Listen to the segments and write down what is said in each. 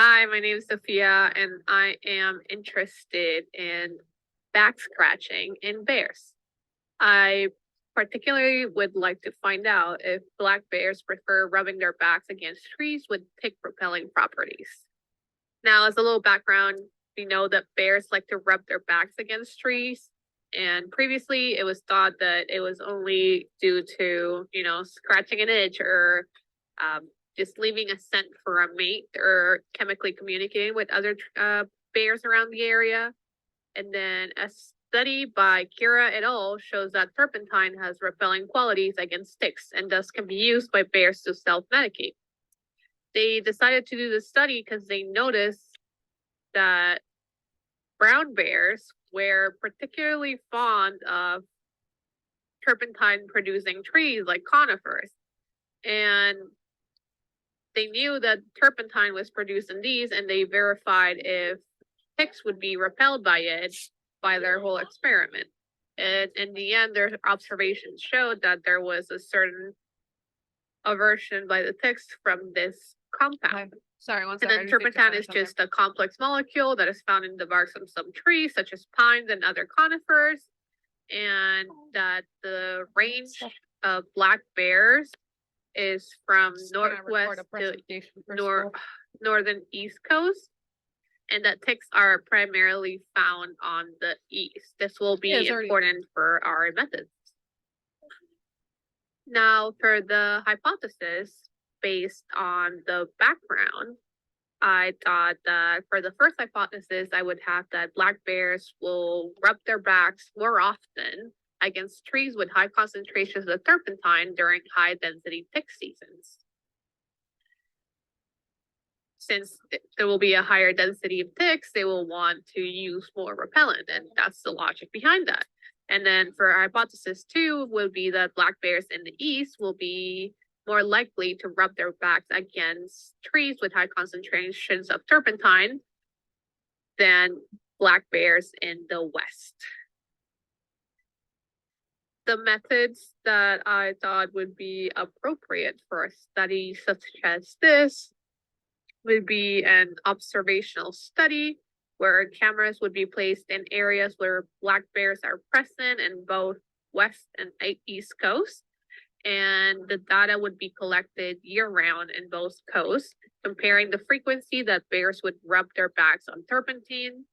Hi, my name is Sophia, and I am interested in back scratching in bears. I particularly would like to find out if black bears prefer rubbing their backs against trees with tick-repelling properties. Now, as a little background, we know that bears like to rub their backs against trees, and previously it was thought that it was only due to, scratching an itch or um, just leaving a scent for a mate or chemically communicating with other bears around the area. And then a study by Kira et al. Shows that turpentine has repelling qualities against ticks and thus can be used by bears to self-medicate. They decided to do the study because they noticed that brown bears were particularly fond of turpentine producing trees like conifers. And they knew that turpentine was produced in these, and they verified if ticks would be repelled by it by their whole experiment. And in the end, their observations showed that there was a certain aversion by the ticks from this compound. Sorry, one And second. then turpentine is just a complex molecule that is found in the barks of some trees, such as pines and other conifers, and that the range of black bears is from northwest to northern east coast, and that ticks are primarily found on the east. This will be important for our methods. Now, for the hypothesis based on the background, I thought that for the first hypothesis, I would have that black bears will rub their backs more often against trees with high concentrations of turpentine during high density tick seasons. Since there will be a higher density of ticks, they will want to use more repellent, and that's the logic behind that. And then for hypothesis 2 would be that black bears in the east will be more likely to rub their backs against trees with high concentrations of turpentine than black bears in the west. The methods that I thought would be appropriate for a study such as this would be an observational study where cameras would be placed in areas where black bears are present in both west and east coast, and the data would be collected year-round in both coasts, comparing the frequency that bears would rub their backs on turpentine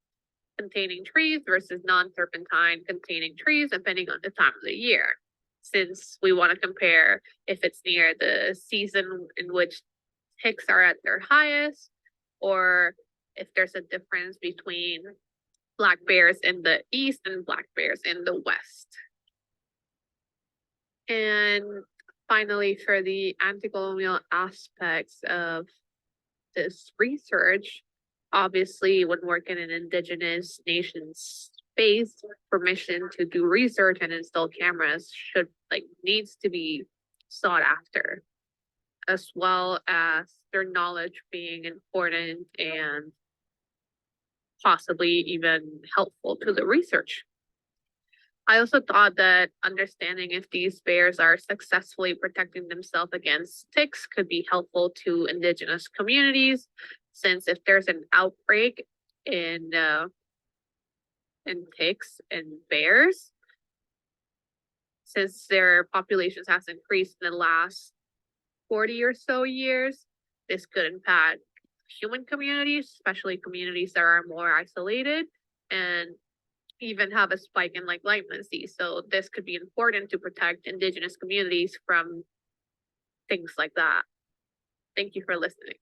containing trees versus non-turpentine containing trees, depending on the time of the year. Since we want to compare if it's near the season in which ticks are at their highest, or if there's a difference between black bears in the east and black bears in the west. And finally, for the anti-colonial aspects of this research, obviously, when working in indigenous nations space, permission to do research and install cameras needs to be sought after, as well as their knowledge being important and possibly even helpful to the research. I also thought that understanding if these bears are successfully protecting themselves against ticks could be helpful to indigenous communities, since if there's an outbreak in ticks and bears, since their populations has increased in the last 40 or so years, this could impact human communities, especially communities that are more isolated, and even have a spike in Lyme disease. So this could be important to protect indigenous communities from things like that. Thank you for listening.